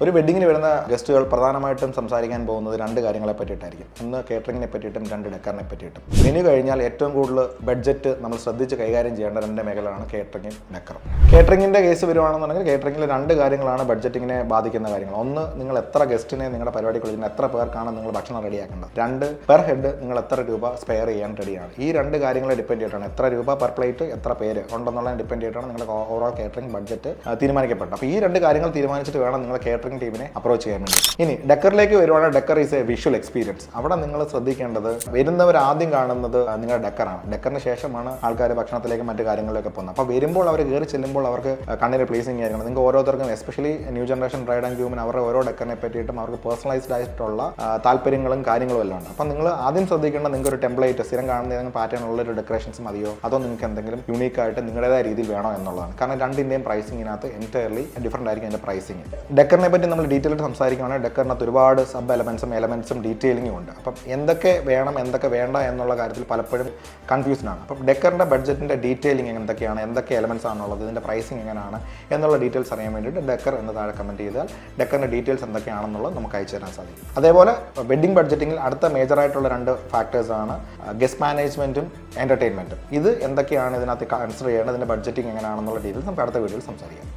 ഒരു വെഡിങ്ങിന് വരുന്ന ഗസ്റ്റുകൾ പ്രധാനമായിട്ടും സംസാരിക്കാൻ പോകുന്നത് രണ്ട് കാര്യങ്ങളെ പറ്റിയിട്ടായിരിക്കും. ഒന്ന് കേറ്ററിങ്ങിനെ പറ്റിയിട്ടും രണ്ട് ഡെക്കറിനെ പറ്റിയിട്ടും. മെനു കഴിഞ്ഞാൽ ഏറ്റവും കൂടുതൽ ബഡ്ജറ്റ് നമ്മൾ ശ്രദ്ധിച്ച് കൈകാര്യം ചെയ്യേണ്ട രണ്ട് മേഖലകളാണ് കേറ്ററിംഗും ഡെക്കറും. കേറ്ററിംഗിൻ്റെ കേസ് വരുവാണെന്നുണ്ടെങ്കിൽ കേറ്ററിംഗിൽ രണ്ട് കാര്യങ്ങളാണ് ബഡ്ജറ്റിങ്ങിനെ ബാധിക്കുന്ന കാര്യങ്ങൾ. ഒന്ന്, നിങ്ങൾ എത്ര ഗസ്റ്റിനെ നിങ്ങളുടെ പരിപാടിക്ക് വിളിക്കുന്നത്, എത്ര പേർക്കാണ് നിങ്ങൾ ഭക്ഷണം റെഡിയാക്കേണ്ടത്. രണ്ട്, പെർ ഹെഡ് നിങ്ങൾ എത്ര രൂപ സ്പെയർ ചെയ്യാൻ റെഡിയാണ്. ഈ രണ്ട് കാര്യങ്ങളെ ഡിപ്പെൻഡ് ചെയ്തിട്ടാണ് എത്ര രൂപ പെർ പ്ലേറ്റ്, എത്ര പേര് ഉണ്ടെന്നുള്ളതിനെ ഡിപ്പെൻഡ് ചെയ്തിട്ടാണ് നിങ്ങളുടെ ഓവറോൾ കേറ്ററിംഗ് ബഡ്ജറ്റ് തീരുമാനിക്കപ്പെട്ടത്. അപ്പോൾ ഈ രണ്ട് കാര്യങ്ങൾ തീരുമാനിച്ചിട്ട് വേണം നിങ്ങൾ കേറ്ററിംഗ് ടീമിനെ അപ്രോച്ച് ചെയ്യാൻ വേണ്ടി. ഇനി ഡെക്കറിലേക്ക് വരുവാണെങ്കിൽ decor is a visual experience. അവിടെ നിങ്ങൾ ശ്രദ്ധിക്കേണ്ടത്, വരുന്നവർ ആദ്യം കാണുന്നത് നിങ്ങളുടെ ഡെക്കറാണ്. ഡെക്കറിന് ശേഷമാണ് ആൾക്കാർ ഭക്ഷണത്തിലേക്ക് മറ്റു കാര്യങ്ങളിലേക്ക് പോകുന്നത്. അപ്പോൾ വരുമ്പോൾ അവർ കയറി ചെല്ലുമ്പോൾ അവർക്ക് കണ്ണിന് പ്ലീസിംഗ് ആയിരിക്കണം. നിങ്ങൾക്ക് ഓരോരുത്തർക്കും, especially new generation bride and ഗ്രൂമിന് അവരുടെ ഓരോ ഡെക്കറിനെ പറ്റിയിട്ടും അവർക്ക് പേഴ്സണലൈസ്ഡ് ആയിട്ടുള്ള താല്പര്യങ്ങളും കാര്യങ്ങളും എല്ലാം ഉണ്ട്. അപ്പം നിങ്ങൾ ആദ്യം ശ്രദ്ധിക്കേണ്ട, നിങ്ങൾക്ക് ഒരു ടെംപ്ലേറ്റ് സ്ഥിരം കാണുന്ന ഏതെങ്കിലും പാറ്റേൺ ഉള്ള ഒരു ഡെക്കറേഷൻസ് മതിയോ, അതോ നിങ്ങൾക്ക് എന്തെങ്കിലും യൂണീക്കായിട്ട് നിങ്ങളുടേതായ രീതിയിൽ വേണോ എന്നുള്ളതാണ്. കാരണം രണ്ടിൻ്റെയും പ്രൈസിങ്ങിനകത്ത് എൻറ്റയർലി ഡിഫറൻ്റ് ആയിരിക്കും അതിൻ്റെ പ്രൈസിങ്. ഡെക്കറിനെ പറ്റി നമ്മൾ ഡീറ്റെയിൽ സംസാരിക്കുകയാണെങ്കിൽ ഡെക്കറിനകത്ത് ഒരുപാട് സബ് എലമെൻസും ഡീറ്റെയിലിങ്ങും ഉണ്ട്. അപ്പം എന്തൊക്കെ വേണം എന്തൊക്കെ വേണ്ട എന്നുള്ള കാര്യത്തിൽ പലപ്പോഴും കൺഫ്യൂസ്ഡ് ആണ്. അപ്പം ഡെക്കറിൻ്റെ ബഡ്ജറ്റിൻ്റെ ഡീറ്റെയിലിംഗ് എന്തൊക്കെയാണ്, എന്തൊക്കെ എലമെൻസ് ആണുള്ളത്, ഇതിൻ്റെ പ്രൈസിങ് എങ്ങനെയാണ് എന്നുള്ള ഡീറ്റെയിൽസ് അറിയാൻ വേണ്ടിയിട്ട് ഡെക്കർ എന്ന് താഴെ കമൻറ്റ് ചെയ്താൽ ഡെക്കറിൻ്റെ ഡീറ്റെയിൽസ് എന്തൊക്കെയാണെന്നുള്ളത് നമുക്ക് അയച്ചു തരാൻ സാധിക്കും. അതേപോലെ വെഡിങ് ബഡ്ജറ്റിങ്ങിൽ അടുത്ത മേജറായിട്ടുള്ള രണ്ട് ഫാക്ടേഴ്സാണ് ഗസ്റ്റ് മാനേജ്മെൻറ്റും എൻ്റർടൈൻമെൻറ്റും. ഇത് എന്തൊക്കെയാണ് ഇതിനകത്ത് കൺസിഡർ ചെയ്യേണ്ടത്, ഇതിൻ്റെ ബഡ്ജറ്റിംഗ് എങ്ങനെയാണെന്നുള്ള ഡീറ്റെയിൽസ് നമുക്ക് അടുത്ത വീഡിയോയിൽ സംസാരിക്കാം.